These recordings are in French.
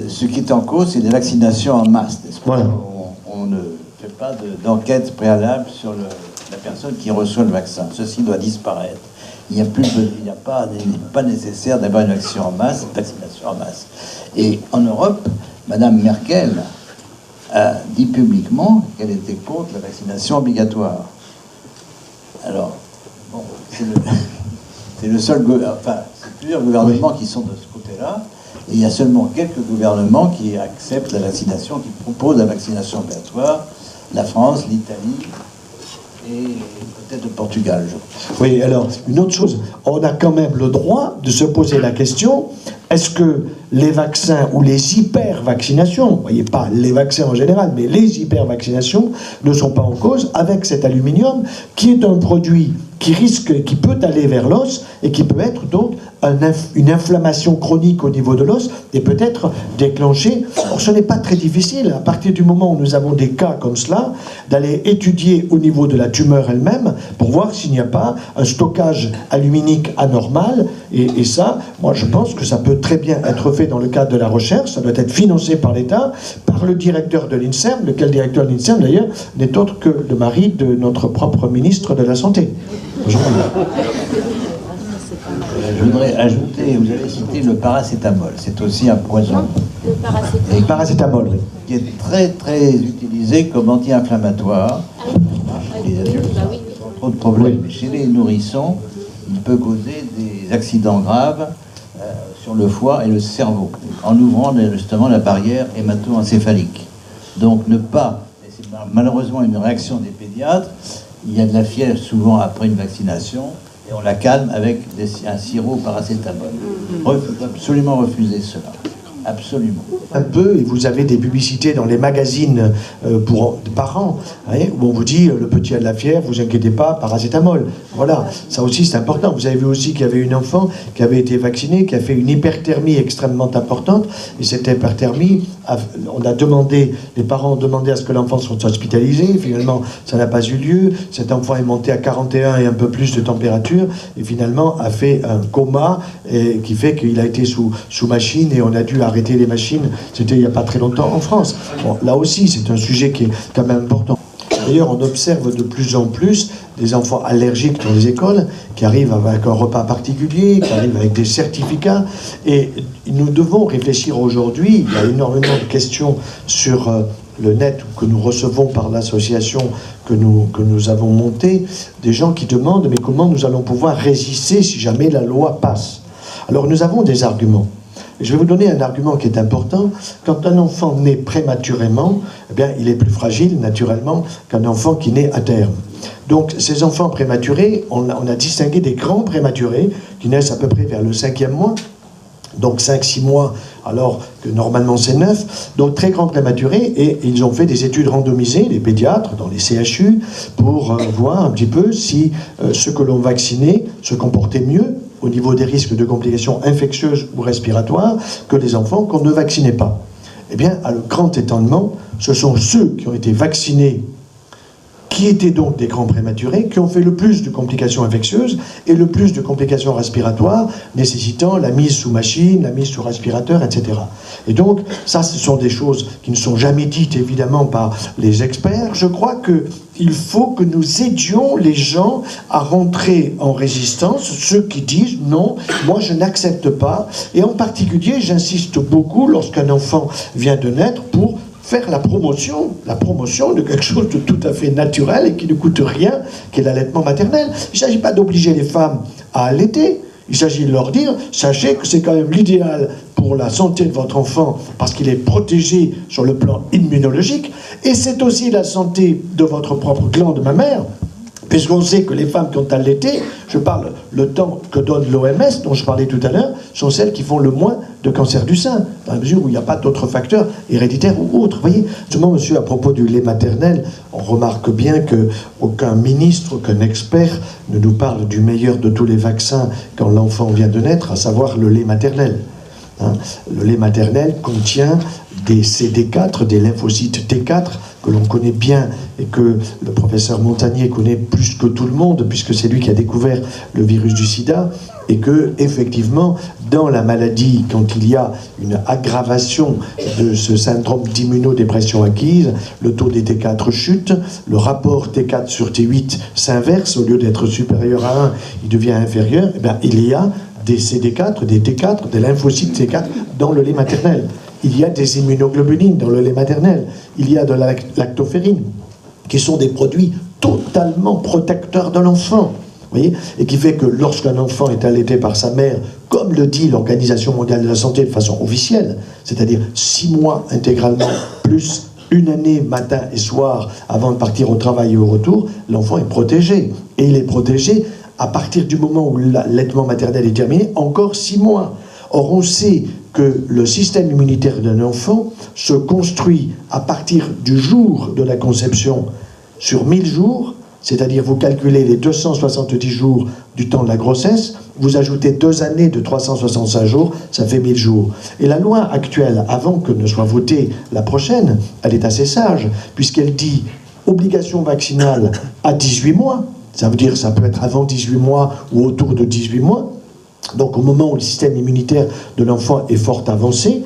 Ce qui est en cause, c'est des vaccinations en masse, n'est-ce pas? Voilà. On ne fait pas d'enquête préalable sur la personne qui reçoit le vaccin. Ceci doit disparaître. Il n'est pas nécessaire d'avoir une vaccination en masse. Et en Europe, Madame Merkel a dit publiquement qu'elle était contre la vaccination obligatoire. Alors, bon, c'est le seul enfin, c'est plusieurs gouvernements qui sont de ce côté-là, et il y a seulement quelques gouvernements qui acceptent la vaccination, qui proposent la vaccination obligatoire, la France, l'Italie et peut-être le Portugal. Oui, alors, une autre chose, on a quand même le droit de se poser la question, est-ce que les vaccins ou les hyper-vaccinations, vous voyez pas les vaccins en général, mais les hyper-vaccinations ne sont pas en cause avec cet aluminium qui est un produit qui peut aller vers l'os et qui peut être donc une inflammation chronique au niveau de l'os et peut-être déclencher. Or, ce n'est pas très difficile, à partir du moment où nous avons des cas comme cela, d'aller étudier au niveau de la tumeur elle-même pour voir s'il n'y a pas un stockage aluminique anormal. Et ça, moi je pense que ça peut très bien être fait dans le cadre de la recherche, ça doit être financé par l'État, par le directeur de l'INSERM, lequel directeur de l'INSERM d'ailleurs n'est autre que le mari de notre propre ministre de la Santé. Je voudrais ajouter, vous avez cité le paracétamol, c'est aussi un poison. Le paracétamol, oui. Qui est très très utilisé comme anti-inflammatoire. Chez les adultes, sans trop de problèmes. Mais chez les nourrissons, il peut causer des accidents graves sur le foie et le cerveau, en ouvrant justement la barrière hémato-encéphalique. Donc ne pas, et c'est malheureusement une réaction des pédiatres, il y a de la fièvre souvent après une vaccination, et on la calme avec un sirop paracétamol. Il faut absolument refuser cela. Absolument. Un peu, et vous avez des publicités dans les magazines pour parents, hein, où on vous dit le petit a de la fièvre, vous inquiétez pas, paracétamol. Voilà, ça aussi c'est important. Vous avez vu aussi qu'il y avait une enfant qui avait été vaccinée, qui a fait une hyperthermie extrêmement importante, et cette hyperthermie, les parents ont demandé à ce que l'enfant soit hospitalisé, finalement ça n'a pas eu lieu, cet enfant est monté à 41 et un peu plus de température, et finalement a fait un coma, qui fait qu'il a été sous machine, et on a dû arrêter les machines, c'était il n'y a pas très longtemps en France. Bon, là aussi, c'est un sujet qui est quand même important. D'ailleurs, on observe de plus en plus des enfants allergiques dans les écoles, qui arrivent avec un repas particulier, qui arrivent avec des certificats, et nous devons réfléchir aujourd'hui, il y a énormément de questions sur le net que nous recevons par l'association que nous avons montée, des gens qui demandent, mais comment nous allons pouvoir résister si jamais la loi passe? Alors nous avons des arguments. Je vais vous donner un argument qui est important. Quand un enfant naît prématurément, eh bien, il est plus fragile, naturellement, qu'un enfant qui naît à terme. Donc, ces enfants prématurés, on a distingué des grands prématurés, qui naissent à peu près vers le 5e mois, donc 5-6 mois, alors que normalement c'est 9, donc très grands prématurés, et ils ont fait des études randomisées, les pédiatres, dans les CHU, pour voir un petit peu si ceux que l'on vaccinait se comportaient mieux, au niveau des risques de complications infectieuses ou respiratoires, que les enfants qu'on ne vaccinait pas. Eh bien, à le grand étonnement, ce sont ceux qui ont été vaccinés, qui étaient donc des grands prématurés, qui ont fait le plus de complications infectieuses et le plus de complications respiratoires, nécessitant la mise sous machine, la mise sous respirateur, etc. Et donc, ça, ce sont des choses qui ne sont jamais dites, évidemment, par les experts. Je crois qu'il faut que nous aidions les gens à rentrer en résistance, ceux qui disent « non, moi je n'accepte pas ». Et en particulier, j'insiste beaucoup, lorsqu'un enfant vient de naître, pour faire la promotion de quelque chose de tout à fait naturel et qui ne coûte rien, qui est l'allaitement maternel. Il ne s'agit pas d'obliger les femmes à allaiter, il s'agit de leur dire, sachez que c'est quand même l'idéal pour la santé de votre enfant, parce qu'il est protégé sur le plan immunologique, et c'est aussi la santé de votre propre glande mammaire, puisqu'on sait que les femmes qui ont allaité, je parle le temps que donne l'OMS, dont je parlais tout à l'heure, sont celles qui font le moins de cancer du sein, dans la mesure où il n'y a pas d'autres facteurs héréditaires ou autres. Vous voyez, justement, monsieur, à propos du lait maternel, on remarque bien qu'aucun ministre, aucun expert ne nous parle du meilleur de tous les vaccins quand l'enfant vient de naître, à savoir le lait maternel. Hein, le lait maternel contient des CD4, des lymphocytes T4, que l'on connaît bien et que le professeur Montagnier connaît plus que tout le monde, puisque c'est lui qui a découvert le virus du sida. et que, effectivement, dans la maladie, quand il y a une aggravation de ce syndrome d'immunodépression acquise, le taux des T4 chute, le rapport T4 sur T8 s'inverse, au lieu d'être supérieur à 1, il devient inférieur, eh bien, il y a des CD4, des T4, des lymphocytes T4 dans le lait maternel. Il y a des immunoglobulines dans le lait maternel. Il y a de la lactoferrine, qui sont des produits totalement protecteurs de l'enfant. Voyez, et qui fait que lorsqu'un enfant est allaité par sa mère, comme le dit l'Organisation mondiale de la santé de façon officielle, c'est-à-dire 6 mois intégralement, plus 1 année matin et soir avant de partir au travail et au retour, l'enfant est protégé. Et il est protégé à partir du moment où l'allaitement maternel est terminé, encore 6 mois. Or, on sait que le système immunitaire d'un enfant se construit à partir du jour de la conception sur 1000 jours, c'est-à-dire vous calculez les 270 jours du temps de la grossesse, vous ajoutez 2 années de 365 jours, ça fait 1000 jours. Et la loi actuelle, avant que ne soit votée la prochaine, elle est assez sage, puisqu'elle dit obligation vaccinale à 18 mois, ça veut dire ça peut être avant 18 mois ou autour de 18 mois, donc au moment où le système immunitaire de l'enfant est fort avancé,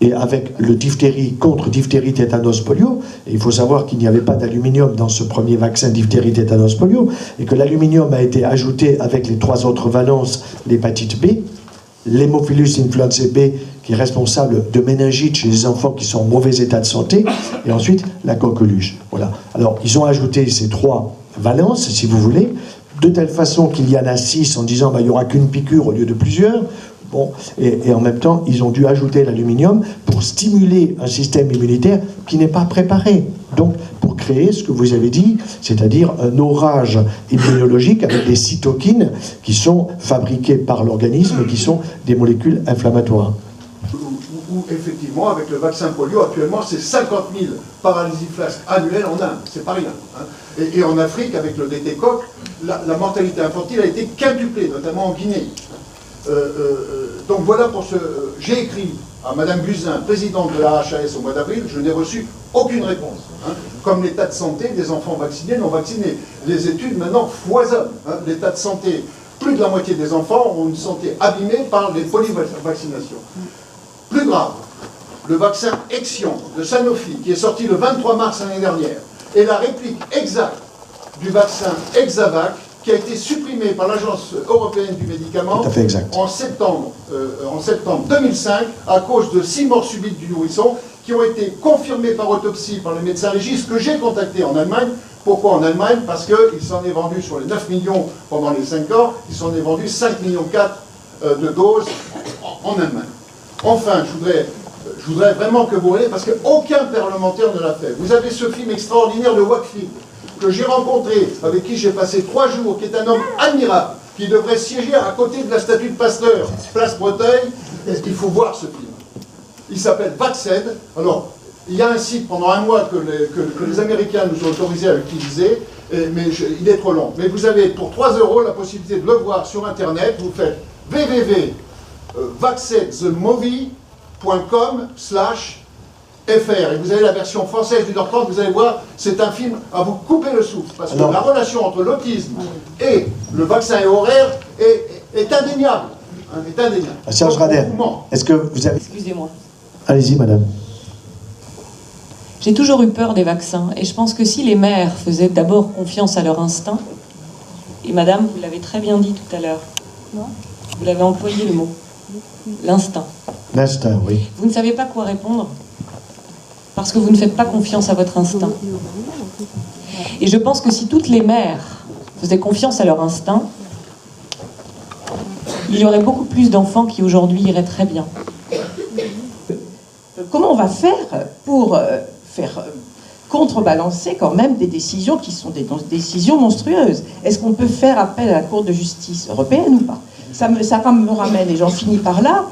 et avec le diphtérie contre diphtérie, tétanos, polio, et il faut savoir qu'il n'y avait pas d'aluminium dans ce premier vaccin diphtérie, tétanos, polio, et que l'aluminium a été ajouté avec les 3 autres valences, l'hépatite B, l'hémophilus influenzae B, qui est responsable de méningite chez les enfants qui sont en mauvais état de santé, et ensuite la coqueluche. Voilà. Alors, ils ont ajouté ces 3 valences, si vous voulez, de telle façon qu'il y en a 6 en disant il n'y aura qu'une piqûre au lieu de plusieurs. Bon, et en même temps, ils ont dû ajouter l'aluminium pour stimuler un système immunitaire qui n'est pas préparé. Donc, pour créer ce que vous avez dit, c'est-à-dire un orage immunologique avec des cytokines qui sont fabriquées par l'organisme et qui sont des molécules inflammatoires. Où effectivement, avec le vaccin polio, actuellement, c'est 50 000 paralysies flasques annuelles en Inde. C'est pas rien. Hein. Et en Afrique, avec le DT-Coq, la mortalité infantile a été quintuplée, notamment en Guinée. Donc voilà pour ce... J'ai écrit à Madame Buzyn, présidente de la HAS au mois d'avril, je n'ai reçu aucune réponse. Hein. Comme l'état de santé des enfants vaccinés, non vaccinés. Les études maintenant foisonnent. Hein. L'état de santé, plus de la moitié des enfants ont une santé abîmée par les polyvaccinations. Plus grave, le vaccin Exion de Sanofi, qui est sorti le 23 mars l'année dernière, est la réplique exacte du vaccin Exavac, qui a été supprimé par l'Agence européenne du médicament en septembre 2005 à cause de 6 morts subites du nourrisson qui ont été confirmées par autopsie par les médecins légistes que j'ai contactés en Allemagne. Pourquoi en Allemagne? Parce qu'il s'en est vendu sur les 9 millions pendant les 5 ans, il s'en est vendu 5,4 millions de doses en Allemagne. Enfin, je voudrais vraiment que vous voyez, parce qu'aucun parlementaire ne l'a fait. Vous avez ce film extraordinaire de Wakefield, que j'ai rencontré, avec qui j'ai passé 3 jours, qui est un homme admirable, qui devrait siéger à côté de la statue de Pasteur, place Breteuil. Il faut voir ce film. Il s'appelle Vacced. Alors, il y a un site pendant 1 mois que les Américains nous ont autorisé à utiliser, mais il est trop long. Mais vous avez pour 3 € la possibilité de le voir sur Internet. Vous faites www.vaccedthemovie.com/FR et vous avez la version française du 1h30, vous allez voir, c'est un film à vous couper le souffle, parce que la relation entre l'autisme et le vaccin et horaire est indéniable. Hein, est indéniable. Serge Rader, est-ce que vous avez... Excusez-moi. Allez-y, madame. J'ai toujours eu peur des vaccins, et je pense que si les mères faisaient d'abord confiance à leur instinct, et madame, vous l'avez très bien dit tout à l'heure, vous l'avez employé le mot, l'instinct. L'instinct, oui. Vous ne savez pas quoi répondre parce que vous ne faites pas confiance à votre instinct. Et je pense que si toutes les mères faisaient confiance à leur instinct, il y aurait beaucoup plus d'enfants qui aujourd'hui iraient très bien. Comment on va faire pour faire contrebalancer quand même des décisions qui sont des décisions monstrueuses? Est-ce qu'on peut faire appel à la Cour de justice européenne ou pas? Ça me ramène, et j'en finis par là,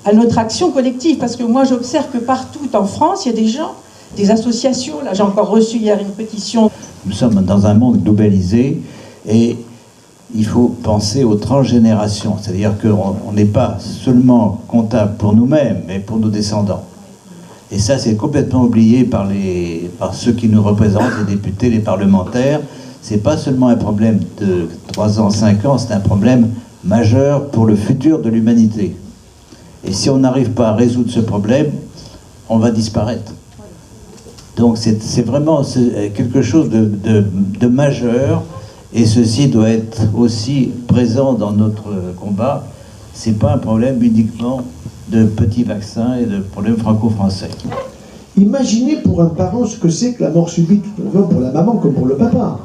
à notre action collective, parce que moi j'observe que partout en France, il y a des gens, des associations, là j'ai encore reçu hier une pétition. Nous sommes dans un monde globalisé et il faut penser aux transgénérations, c'est-à-dire qu'on n'est pas seulement comptable pour nous-mêmes, mais pour nos descendants. Et ça, c'est complètement oublié par ceux qui nous représentent, les députés, les parlementaires. C'est pas seulement un problème de 3 ans, 5 ans, c'est un problème majeur pour le futur de l'humanité. Et si on n'arrive pas à résoudre ce problème, on va disparaître. Donc c'est vraiment quelque chose de majeur, et ceci doit être aussi présent dans notre combat. C'est pas un problème uniquement de petits vaccins et de problèmes franco-français. Imaginez pour un parent ce que c'est que la mort subite, pour la maman comme pour le papa.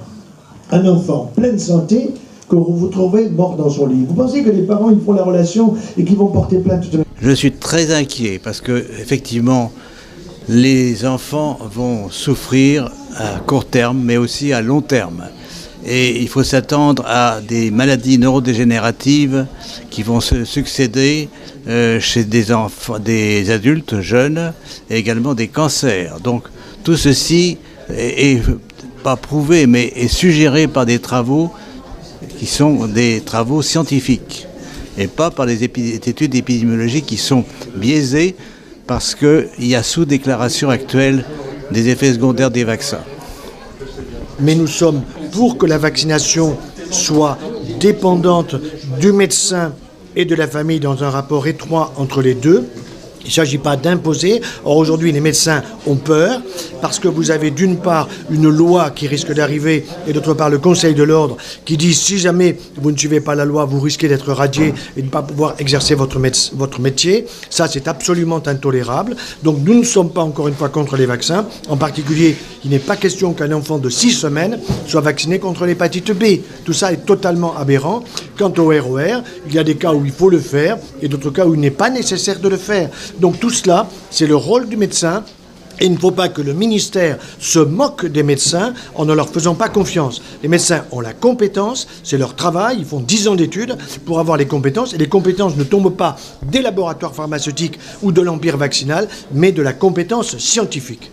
Un enfant pleine santé que vous trouvez mort dans son lit. Vous pensez que les parents ils font la relation et qu'ils vont porter plainte? Je suis très inquiet parce que effectivement les enfants vont souffrir à court terme mais aussi à long terme. Et il faut s'attendre à des maladies neurodégénératives qui vont se succéder chez des enfants, des adultes jeunes, et également des cancers. Donc tout ceci est pas prouvé, mais est suggéré par des travaux qui sont des travaux scientifiques, et pas par des études épidémiologiques qui sont biaisées parce qu'il y a sous-déclaration actuelle des effets secondaires des vaccins. Mais nous sommes pour que la vaccination soit dépendante du médecin et de la famille dans un rapport étroit entre les deux. Il ne s'agit pas d'imposer. Or, aujourd'hui, les médecins ont peur parce que vous avez d'une part une loi qui risque d'arriver et d'autre part le Conseil de l'ordre qui dit si jamais vous ne suivez pas la loi, vous risquez d'être radié et de ne pas pouvoir exercer votre métier. Ça, c'est absolument intolérable. Donc, nous ne sommes pas encore une fois contre les vaccins. En particulier, il n'est pas question qu'un enfant de 6 semaines soit vacciné contre l'hépatite B. Tout ça est totalement aberrant. Quant au RER, il y a des cas où il faut le faire et d'autres cas où il n'est pas nécessaire de le faire. Donc tout cela, c'est le rôle du médecin. Et il ne faut pas que le ministère se moque des médecins en ne leur faisant pas confiance. Les médecins ont la compétence, c'est leur travail, ils font 10 ans d'études pour avoir les compétences. Et les compétences ne tombent pas des laboratoires pharmaceutiques ou de l'empire vaccinal, mais de la compétence scientifique.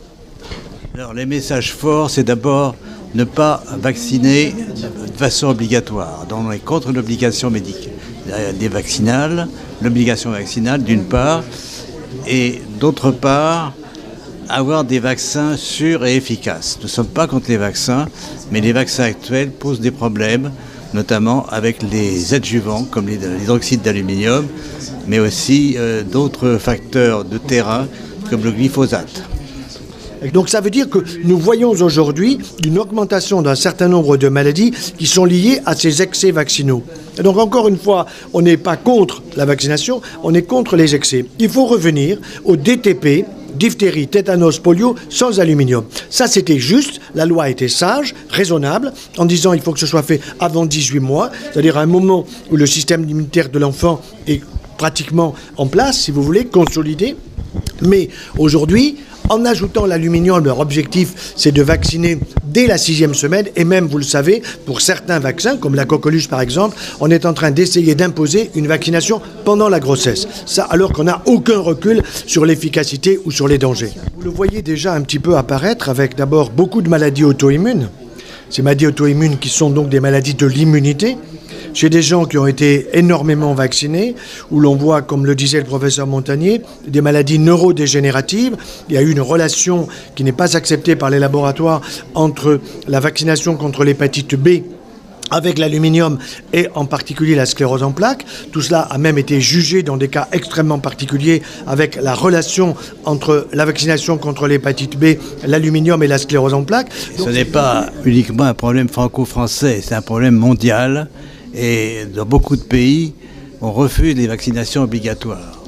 Alors les messages forts, c'est d'abord ne pas vacciner de façon obligatoire. Donc on est contre l'obligation médicale, l'obligation vaccinale d'une part, et d'autre part, avoir des vaccins sûrs et efficaces. Nous ne sommes pas contre les vaccins, mais les vaccins actuels posent des problèmes, notamment avec les adjuvants, comme l'hydroxyde d'aluminium, mais aussi d'autres facteurs de terrain, comme le glyphosate. Donc ça veut dire que nous voyons aujourd'hui une augmentation d'un certain nombre de maladies qui sont liées à ces excès vaccinaux. Et donc encore une fois, on n'est pas contre la vaccination, on est contre les excès. Il faut revenir au DTP, diphtérie, tétanos, polio, sans aluminium. Ça, c'était juste, la loi était sage, raisonnable, en disant il faut que ce soit fait avant 18 mois, c'est-à-dire à un moment où le système immunitaire de l'enfant est pratiquement en place, si vous voulez, consolidé. Mais aujourd'hui, en ajoutant l'aluminium, leur objectif, c'est de vacciner dès la 6e semaine. Et même, vous le savez, pour certains vaccins, comme la coqueluche par exemple, on est en train d'essayer d'imposer une vaccination pendant la grossesse. Ça, alors qu'on n'a aucun recul sur l'efficacité ou sur les dangers. Vous le voyez déjà un petit peu apparaître avec d'abord beaucoup de maladies auto-immunes. Ces maladies auto-immunes qui sont donc des maladies de l'immunité. Chez des gens qui ont été énormément vaccinés, où l'on voit, comme le disait le professeur Montagnier, des maladies neurodégénératives. Il y a eu une relation qui n'est pas acceptée par les laboratoires entre la vaccination contre l'hépatite B avec l'aluminium et en particulier la sclérose en plaques. Tout cela a même été jugé dans des cas extrêmement particuliers avec la relation entre la vaccination contre l'hépatite B, l'aluminium et la sclérose en plaques. Ce n'est pas uniquement un problème franco-français, c'est un problème mondial. Et dans beaucoup de pays, on refuse les vaccinations obligatoires.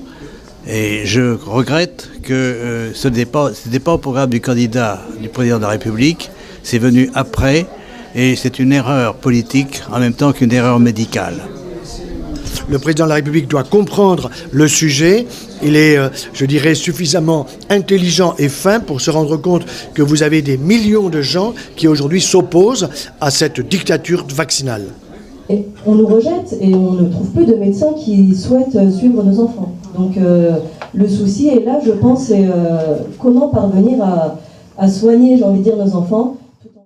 Et je regrette que ce n'était pas au programme du candidat du président de la République, c'est venu après, et c'est une erreur politique en même temps qu'une erreur médicale. Le président de la République doit comprendre le sujet. Il est, je dirais, suffisamment intelligent et fin pour se rendre compte que vous avez des millions de gens qui aujourd'hui s'opposent à cette dictature vaccinale. Et on nous rejette et on ne trouve plus de médecins qui souhaitent suivre nos enfants. Donc le souci est là, je pense, c'est comment parvenir à soigner, j'ai envie de dire, nos enfants